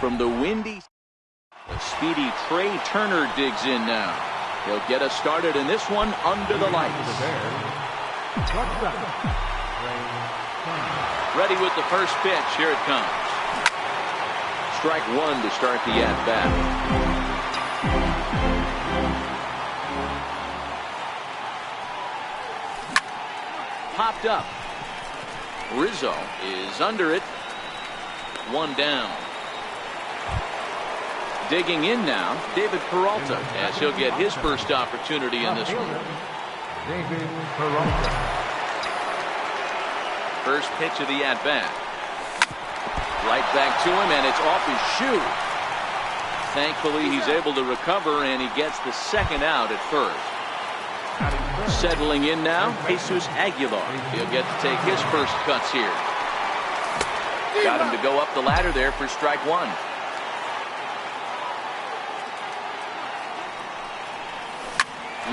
from the windy. The speedy Trey Turner digs in now. He'll get us started in this one under the lights. Ready with the first pitch. Here it comes. Strike one to start the at-bat. Popped up. Rizzo is under it. One down. Digging in now, David Peralta, as he'll get his first opportunity in this one. David Peralta. First pitch of the at-bat. Right back to him, and it's off his shoe. Thankfully, he's able to recover, and he gets the second out at first. Settling in now, Jesus Aguilar. He'll get to take his first cuts here. Got him to go up the ladder there for strike one.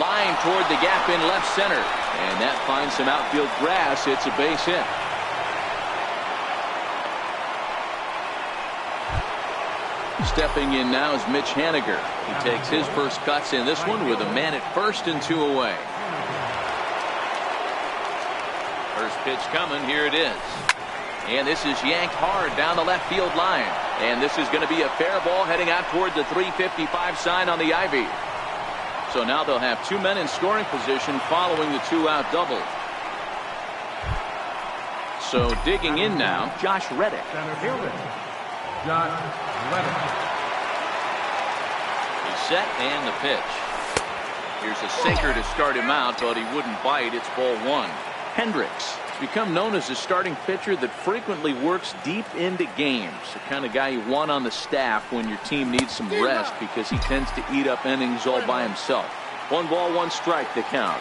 Line toward the gap in left center. And that finds some outfield grass. It's a base hit. Stepping in now is Mitch Haniger. He takes his first cuts in this one with a man at first and two away. First pitch coming. Here it is. And this is yanked hard down the left field line. And this is going to be a fair ball heading out toward the 355 sign on the ivy. So now they'll have two men in scoring position following the two-out double. So digging in now, Josh Reddick. Center fielder, Josh Reddick. He's set and the pitch. Here's a sinker to start him out, but he wouldn't bite. It's ball one. Hendricks has become known as a starting pitcher that frequently works deep into games. The kind of guy you want on the staff when your team needs some rest because he tends to eat up innings all by himself. 1 ball, 1 strike to count.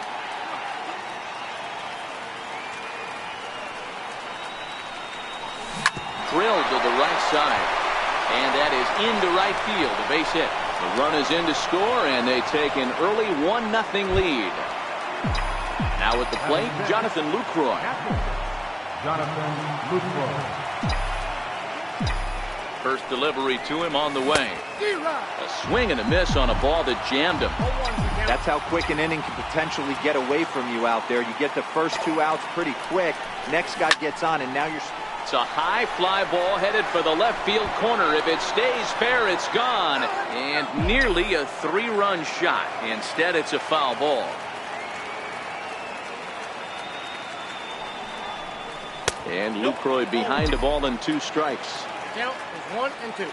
Drilled to the right side. And that is into right field. A base hit. The run is in to score, and they take an early 1-0 lead. Now at the plate, Jonathan Lucroy. Jonathan Lucroy. First delivery to him on the way. A swing and a miss on a ball that jammed him. That's how quick an inning can potentially get away from you out there. You get the first 2 outs pretty quick. Next guy gets on, and now you're... It's a high fly ball headed for the left field corner. If it stays fair, it's gone. And nearly a 3-run shot. Instead, it's a foul ball. And Lucroy behind the ball and 2 strikes. Count is 1 and 2.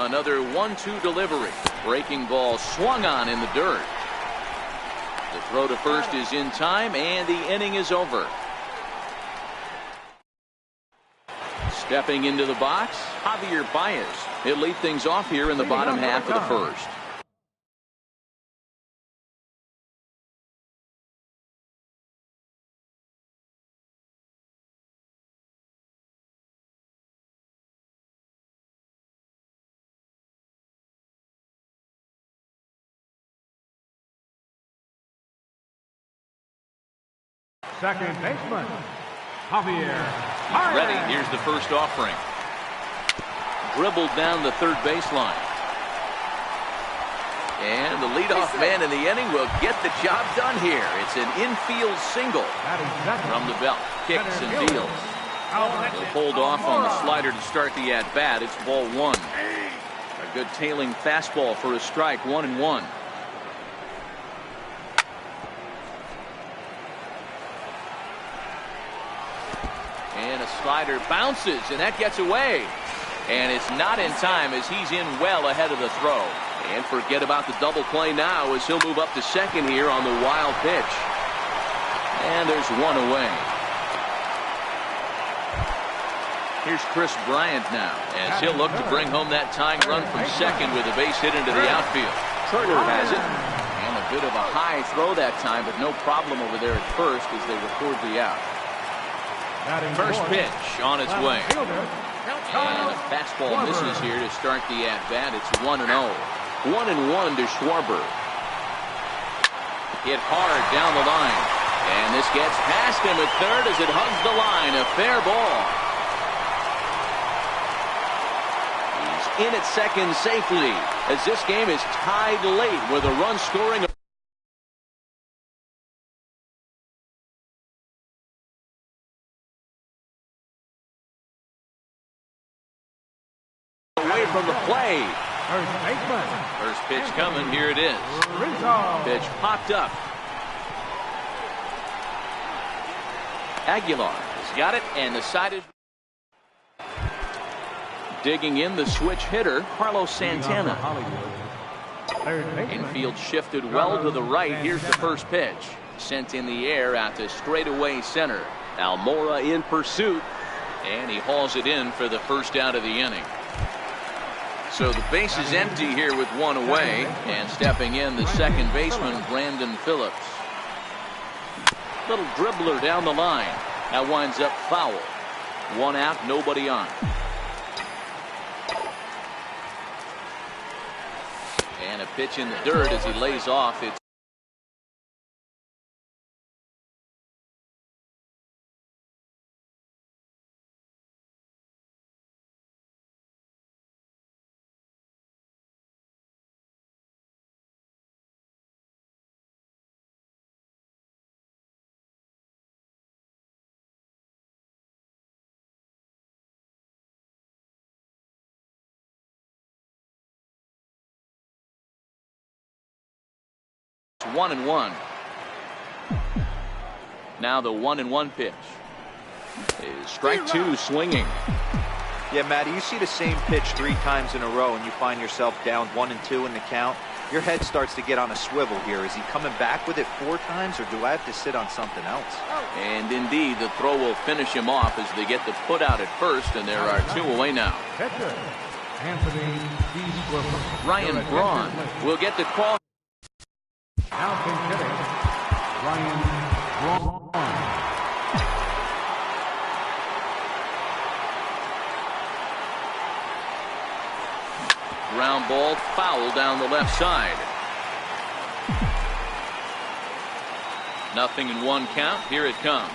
Another 1-2 delivery. Breaking ball swung on in the dirt. The throw to first is in time, and the inning is over. Stepping into the box, Javier Baez. He'll lead things off here in the bottom half of the first. Second baseman, Javier. Ready, here's the first offering. Dribbled down the third baseline. And the leadoff man in the inning will get the job done here. It's an infield single from the belt. Kicks and deals. He'll hold off on the slider to start the at-bat. It's ball 1. A good tailing fastball for a strike. 1-1. And a slider bounces, and that gets away. And it's not in time as he's in well ahead of the throw. And forget about the double play now as he'll move up to second here on the wild pitch. And there's 1 away. Here's Chris Bryant now as he'll look to bring home that tying run from second with a base hit into the outfield. Turner has it. And a bit of a high throw that time, but no problem over there at first as they record the out. First pitch on its way. And a fastball misses here to start the at-bat. It's 1-0. 1-1 to Schwarber. Hit hard down the line. And this gets past him at third as it hugs the line. A fair ball. He's in at second safely as this game is tied late with a run scoring. Away from the play. First pitch coming. Here it is. Pitch popped up. Aguilar has got it and decided. Digging in the switch hitter, Carlos Santana. Infield shifted well to the right. Here's the first pitch. Sent in the air out to straightaway center. Almora in pursuit. And he hauls it in for the first out of the inning. So the base is empty here with one away. And stepping in, the second baseman, Brandon Phillips. Little dribbler down the line. That winds up foul. One out, nobody on. And a pitch in the dirt as he lays off. It's It's 1-1. Now the 1-1 pitch is strike two swinging. Yeah, Matty, you see the same pitch 3 times in a row and you find yourself down 1-2 in the count. Your head starts to get on a swivel here. Is he coming back with it 4 times or do I have to sit on something else? And indeed, the throw will finish him off as they get the put out at first, and there are 2 away now. Ryan Braun will get the call. Ryan Braun. Ground ball foul down the left side. 0-1 count. Here it comes.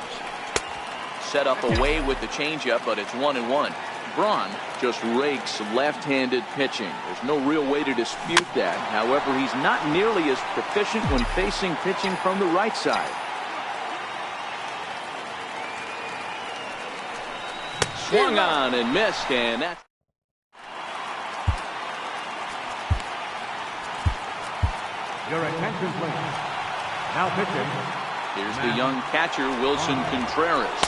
Set up away with the changeup, but it's 1-1. Braun just rakes left-handed pitching. There's no real way to dispute that. However, he's not nearly as proficient when facing pitching from the right side. Swung on and missed, and that's Your attention, please. Now pitching. Here's the young catcher, Wilson Contreras.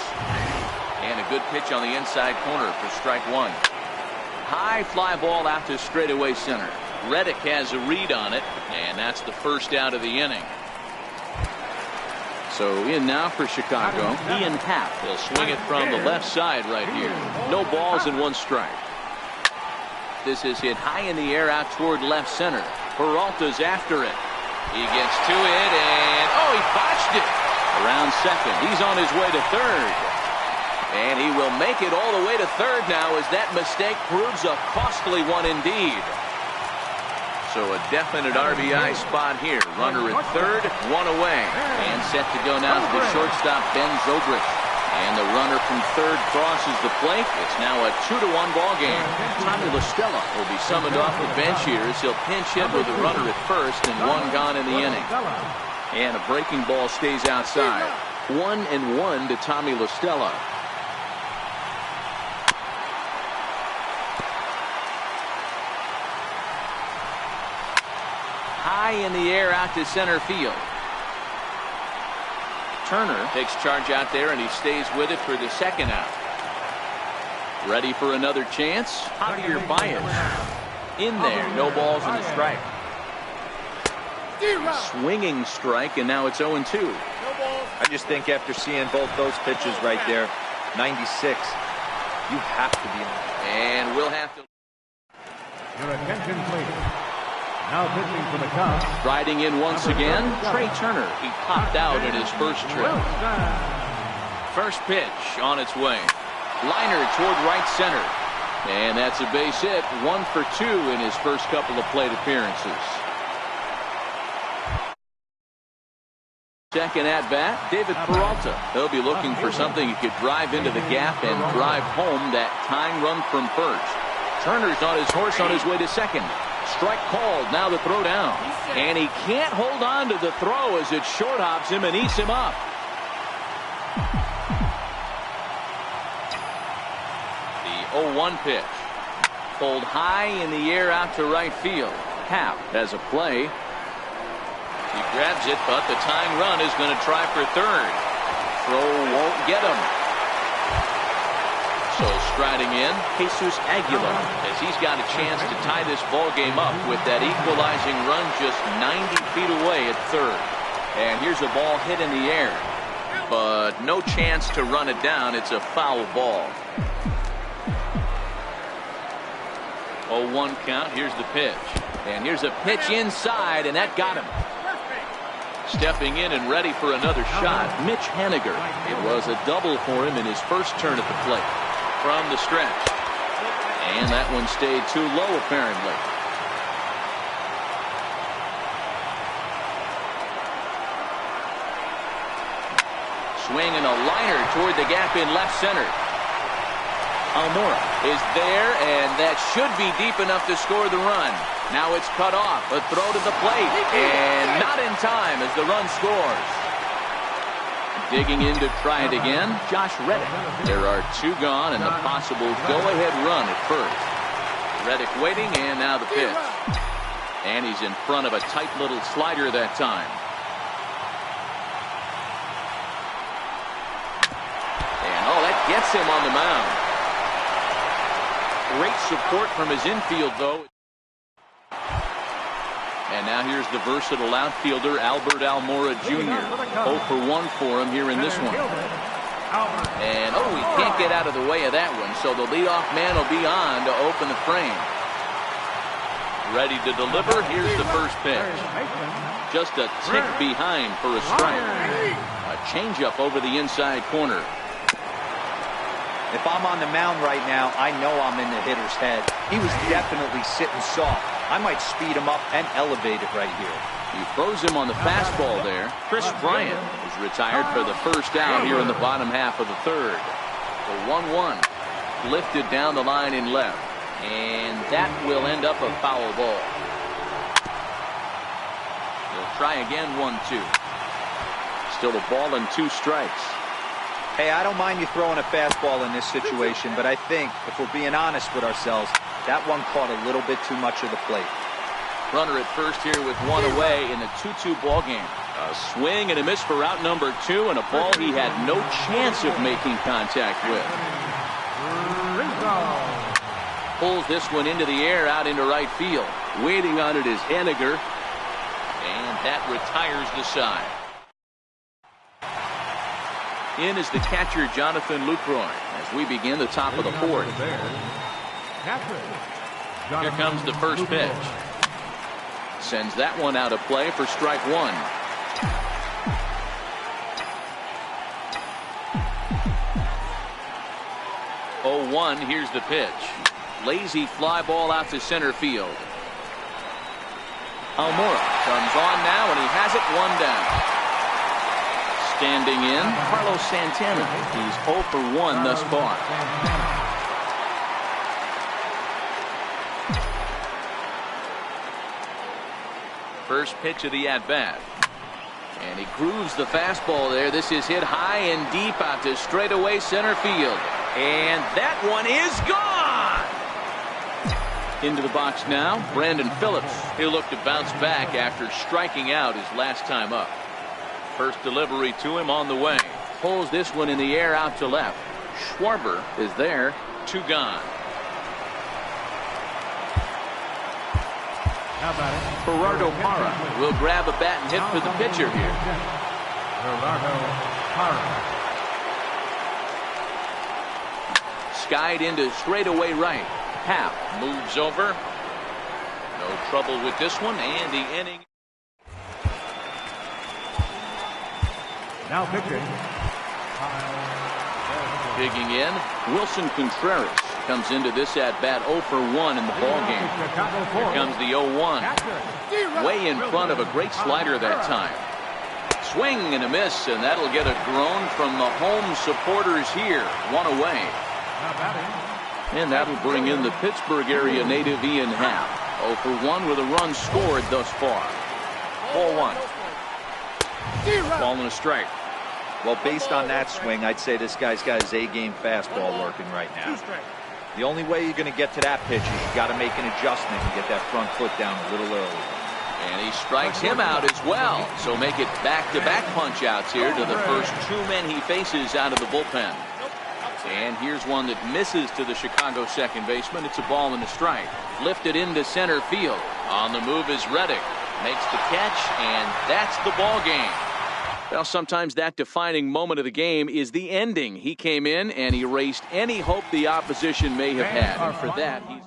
And a good pitch on the inside corner for strike one. High fly ball out to straightaway center. Reddick has a read on it, and that's the first out of the inning. So in now for Chicago, Ian Happ. He'll swing it from the left side right here. No balls and 1 strike. This is hit high in the air out toward left center. Peralta's after it. He gets to it, and he botched it. Around second. He's on his way to third. And he will make it all the way to third now as that mistake proves a costly one indeed. So a definite RBI spot here. Runner at third, 1 away. And set to go now to the shortstop, Ben Zobrist. And the runner from third crosses the plate. It's now a 2-1 ball game. Tommy La Stella will be summoned off the bench here as he'll pinch hit with the runner at first and 1 gone in the inning. And a breaking ball stays outside. 1-1 to Tommy La Stella. High in the air out to center field. Turner takes charge out there, and he stays with it for the second out. Ready for another chance? Javier Baez in there. No balls and a strike. Swinging strike, and now it's 0-2. I just think after seeing both those pitches right there, 96, you have to be in there. And we'll have to. Your attention, please. Now pitching for the Cubs. Riding in once again, Trey Turner. He popped out in his first trip. First pitch on its way. Liner toward right center. And that's a base hit. 1 for 2 in his first couple of plate appearances. Second at bat, David Peralta. He'll be looking for something he could drive into the gap and drive home that tying run from first. Turner's on his horse on his way to second. Strike called. Now the throw down. And he can't hold on to the throw as it short hops him and eats him up. The 0-1 pitch. Pulled high in the air out to right field. Happ has a play. He grabs it, but the tying run is going to try for third. Throw won't get him. So striding in, Jesus Aguilar, as he's got a chance to tie this ball game up with that equalizing run just 90 feet away at third. And here's a ball hit in the air, but no chance to run it down. It's a foul ball. 0-1 count. Here's the pitch. And here's a pitch inside, and that got him. Stepping in and ready for another shot, Mitch Haniger. It was a double for him in his first turn at the plate. From the stretch. And that one stayed too low, apparently. Swinging a liner toward the gap in left center. Almora is there, and that should be deep enough to score the run. Now it's cut off. A throw to the plate, and not in time as the run scores. Digging in to try it again, Josh Reddick. There are 2 gone and a possible go-ahead run at first. Reddick waiting, and now the pitch. And he's in front of a tight little slider that time. And that gets him on the mound. Great support from his infield, though. And now here's the versatile outfielder, Albert Almora Jr. 0 for 1 for him here in this one. And, he can't get out of the way of that one, so the leadoff man will be on to open the frame. Ready to deliver. Here's the first pitch. Just a tick behind for a strike. A changeup over the inside corner. If I'm on the mound right now, I know I'm in the hitter's head. He was definitely sitting soft. I might speed him up and elevate it right here. He throws him on the fastball there. Chris Bryant is retired for the first out here in the bottom half of the third. The 1-1 lifted down the line in left. And that will end up a foul ball. They'll try again, 1-2. Still a ball and 2 strikes. Hey, I don't mind you throwing a fastball in this situation, but I think, if we're being honest with ourselves, that one caught a little bit too much of the plate. Runner at first here with 1 away in the 2-2 ball game. A swing and a miss for out number 2, and a ball he had no chance of making contact with. Pulls this one into the air out into right field. Waiting on it is Haniger, and that retires the side. In is the catcher, Jonathan Lucroy, as we begin the top of the 4th. Here comes the first pitch. Sends that one out of play for strike 1. Oh, 1, here's the pitch. Lazy fly ball out to center field. Almora comes on now, and he has it 1 down. Standing in, Carlos Santana. He's 0 for 1 thus far. First pitch of the at-bat. And he grooves the fastball there. This is hit high and deep out to straightaway center field. And that one is gone! Into the box now, Brandon Phillips. He'll look to bounce back after striking out his last time up. First delivery to him on the way. Pulls this one in the air out to left. Schwarber is there. 2 gone. Gerardo Parra will grab a bat and hit for the pitcher here. Gerardo Parra. Skied into straightaway right. Happ moves over. No trouble with this one, and the inning. Now pitching, Kyle Digging in, Wilson Contreras comes into this at-bat 0 for 1 in the ballgame. Here comes the 0-1. Way in front of a great slider that time. Swing and a miss, and that'll get a groan from the home supporters here. 1 away. And that'll bring in the Pittsburgh area native Ian Happ. 0 for 1 with a run scored thus far. Ball 1. Ball and a strike. Well, based on that swing, I'd say this guy's got his A-game fastball working right now. The only way you're going to get to that pitch is you got to make an adjustment and get that front foot down a little early. And he strikes him out as well. So make it back-to-back punch-outs here to the first 2 men he faces out of the bullpen. And here's one that misses to the Chicago second baseman. It's a ball and a strike. Lifted into center field. On the move is Reddick. Makes the catch, and that's the ball game. Well, sometimes that defining moment of the game is the ending. He came in and erased any hope the opposition may have had. And for that, he's...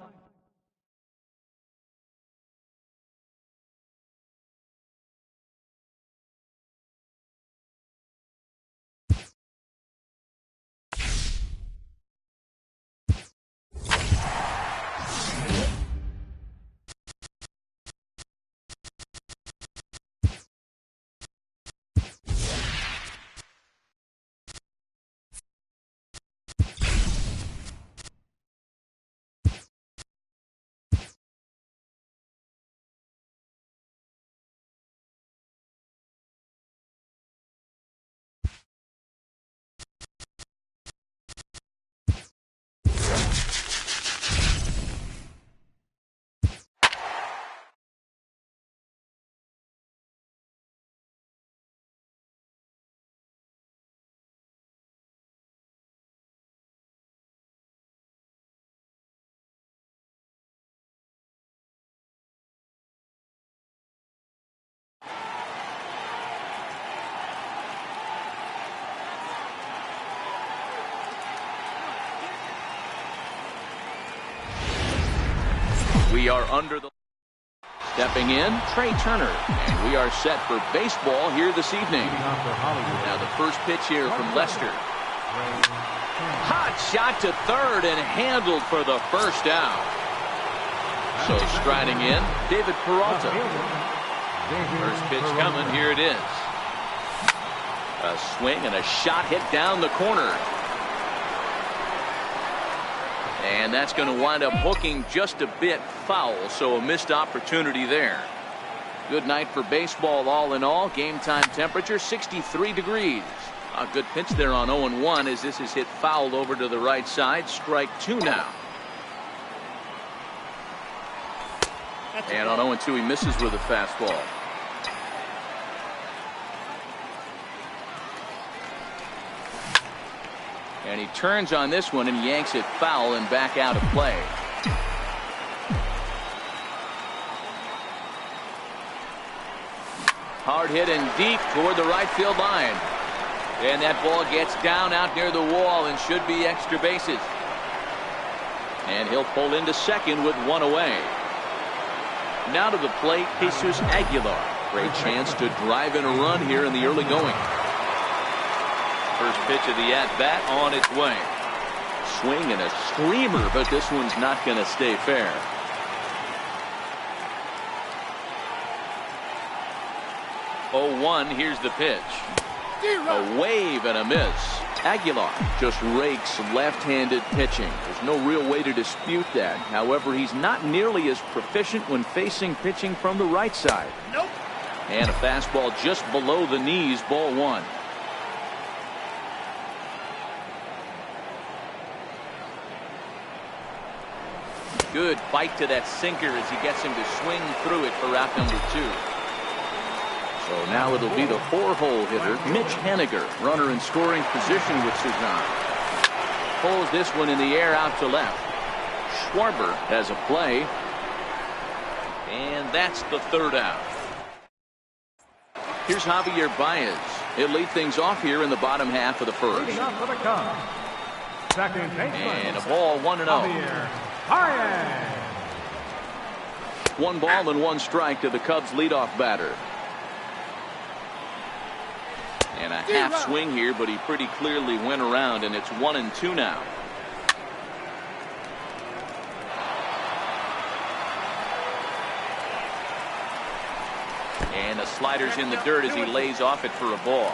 We are under the... Stepping in, Trey Turner. And we are set for baseball here this evening. Now the first pitch here from Lester. Hot shot to third and handled for the first out. So striding in, David Peralta. First pitch coming, here it is. A swing and a shot hit down the corner. And that's going to wind up hooking just a bit foul, so a missed opportunity there. Good night for baseball all in all. Game time temperature 63 degrees. A good pitch there on 0-1 as this is hit fouled over to the right side. Strike 2 now. And on 0-2 he misses with a fastball. And he turns on this one and yanks it foul and back out of play. Hard hit and deep toward the right field line. And that ball gets down out near the wall and should be extra bases. And he'll pull into second with 1 away. Now to the plate, Jesus Aguilar. Great chance to drive in a run here in the early going. First pitch of the at-bat on its way. Swing and a screamer, but this one's not going to stay fair. Oh, 1, here's the pitch. A wave and a miss. Aguilar just rakes left-handed pitching. There's no real way to dispute that. However, he's not nearly as proficient when facing pitching from the right side. Nope. And a fastball just below the knees, ball 1. Good bite to that sinker as he gets him to swing through it for out number 2. So now it'll be the 4-hole hitter, Mitch Haniger, runner in scoring position with Suzanne. Pulls this one in the air out to left. Schwarber has a play. And that's the 3rd out. Here's Javier Baez. He'll lead things off here in the bottom half of the first. Leading off for the Cubs, second baseman. And a ball 1-0. Javier Baez. 1 ball and 1 strike to the Cubs leadoff batter. And a half swing here, but he pretty clearly went around, and it's 1-2 now. And the slider's in the dirt as he lays off it for a ball.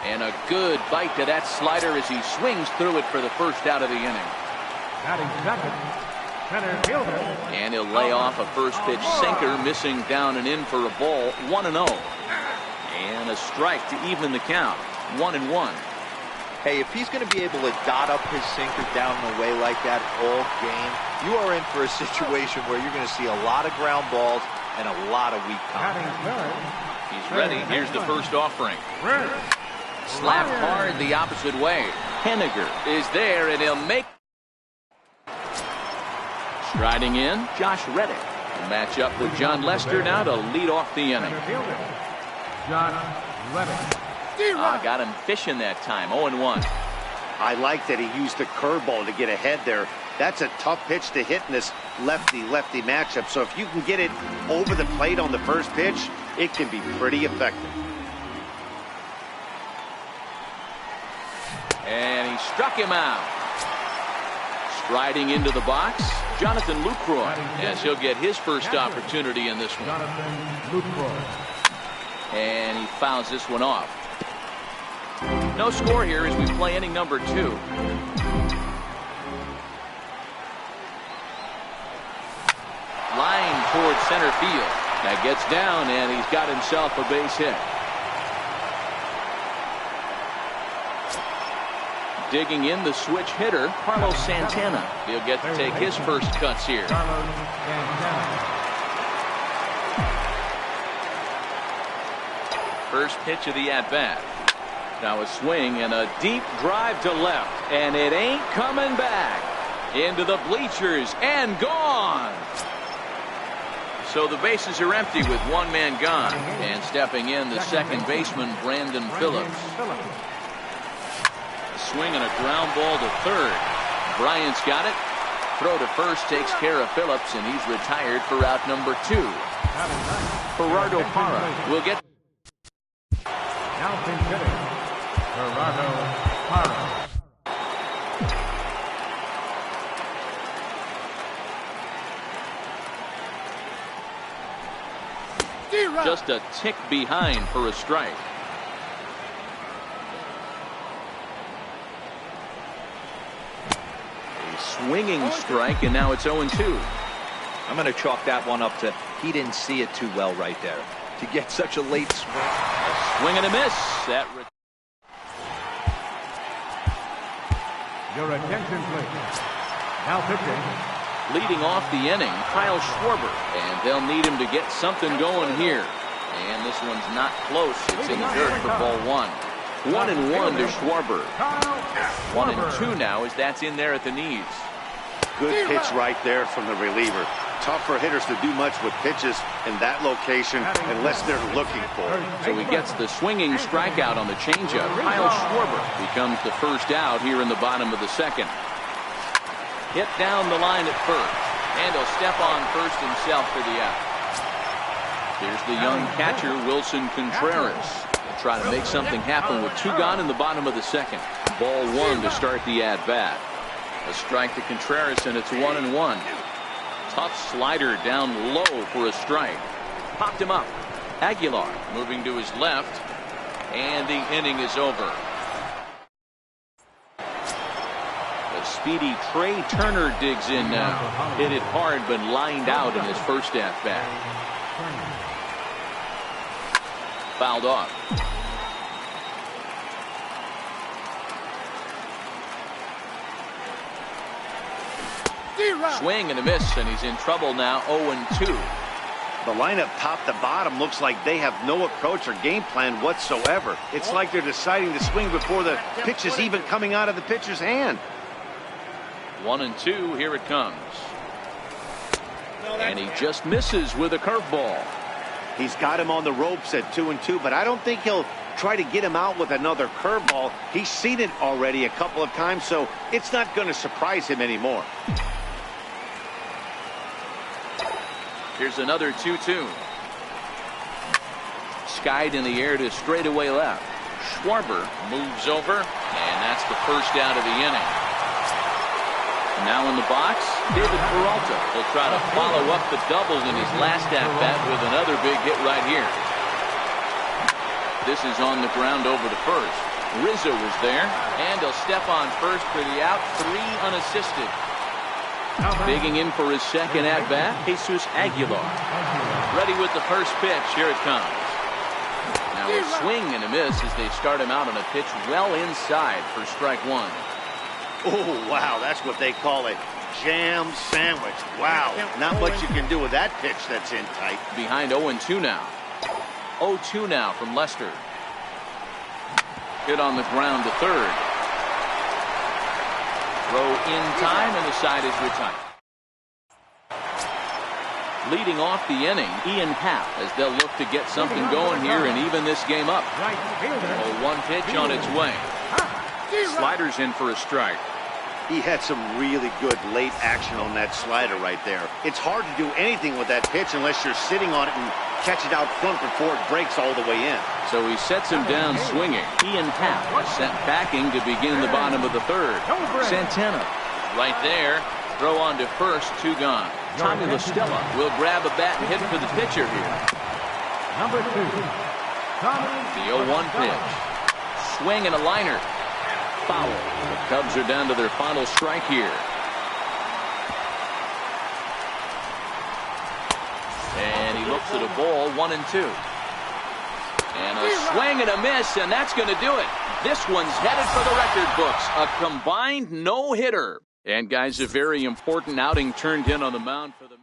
And a good bite to that slider as he swings through it for the first out of the inning. Batting second, center fielder. And he'll lay off a first pitch sinker, missing down and in for a ball. 1-0. And a strike to even the count. 1-1. Hey, if he's going to be able to dot up his sinker down and away like that all game, you are in for a situation where you're going to see a lot of ground balls and a lot of weak contact. He's ready. Here's the first offering. Slapped hard the opposite way. Henniger is there, and he'll make. Striding in, Josh Reddick. A match up with John Lester now to lead off the inning. John Reddick. Got him fishing that time. 0-1. I like that he used the curveball to get ahead there. That's a tough pitch to hit in this lefty-lefty matchup. So if you can get it over the plate on the first pitch, it can be pretty effective. And he struck him out. Striding into the box, Jonathan Lucroy, as he'll get his first opportunity in this one. Jonathan Lucroy. And he fouls this one off. No score here as we play inning number 2. Line towards center field. That gets down, and he's got himself a base hit. Digging in the switch hitter, Carlos Santana. He'll get to take his first cuts here. Carlos Santana. First pitch of the at-bat. Now a swing and a deep drive to left, and it ain't coming back. Into the bleachers and gone. So the bases are empty with one man gone, and stepping in the second baseman Brandon Phillips. Swing and a ground ball to third. Bryant's got it. Throw to first takes care of Phillips, and he's retired for out number 2. Gerardo Parra will get. Now consider Gerardo Parra. Just a tick behind for a strike. A swinging strike, and now it's 0-2. I'm going to chalk that one up to he didn't see it too well right there. To get such a late swing. A swing and a miss. That. Your attention, please. Now pitching. Leading off the inning, Kyle Schwarber, and they'll need him to get something going here. And this one's not close. It's in the dirt for ball 1. 1-1 to Schwarber. 1-2 now as that's in there at the knees. Good pitch right there from the reliever. Tough for hitters to do much with pitches in that location unless they're looking for it. So he gets the swinging strikeout on the changeup. Kyle Schwarber becomes the first out here in the bottom of the second. Hit down the line at first, and he'll step on first himself for the out. Here's the young catcher, Wilson Contreras. He'll try to make something happen with 2 gone in the bottom of the second. Ball 1 to start the at-bat. A strike to Contreras, and it's 1-1. Tough slider down low for a strike. Popped him up. Aguilar moving to his left, and the inning is over. Speedy Trey Turner digs in now. Hit it hard, but lined out in his first at-bat. Fouled off. Swing and a miss, and he's in trouble now. 0-2. The lineup top to bottom looks like they have no approach or game plan whatsoever. It's like they're deciding to swing before the pitch is even coming out of the pitcher's hand. 1-2, here it comes. And he just misses with a curveball. He's got him on the ropes at 2-2, but I don't think he'll try to get him out with another curveball. He's seen it already a couple of times, so it's not going to surprise him anymore. Here's another 2-2. skied in the air to straightaway left. Schwarber moves over, and that's the first out of the inning. Now in the box, David Peralta will try to follow up the double in his last at-bat with another big hit right here. This is on the ground over to first. Rizzo is there, and he'll step on first for the out, 3 unassisted. Digging in for his second at-bat, Jesus Aguilar. Ready with the first pitch. Here it comes. Now a swing and a miss as they start him out on a pitch well inside for strike 1. Oh, wow, that's what they call a jam sandwich. Wow, not much you can do with that pitch that's in tight. Behind 0-2 now. 0-2 now from Lester. Hit on the ground to third. Throw in time, and the side is retired. Leading off the inning, Ian Happ, as they'll look to get something going here and even this game up. 0-1 pitch on its way. Slider's in for a strike. He had some really good late action on that slider right there. It's hard to do anything with that pitch unless you're sitting on it and catch it out front before it breaks all the way in. So he sets him down swinging. Ian Happ sent backing to begin the bottom of the third. Santana right there. Throw on to first, 2 gone. Tommy LaStella will grab a bat and hit for the pitcher here. Number 2. The 0-1 pitch. Swing and a liner. Foul. The Cubs are down to their final strike here. And he looks at a ball, 1-2. And a swing and a miss, and that's going to do it. This one's headed for the record books. A combined no-hitter. And guys, a very important outing turned in on the mound for the man.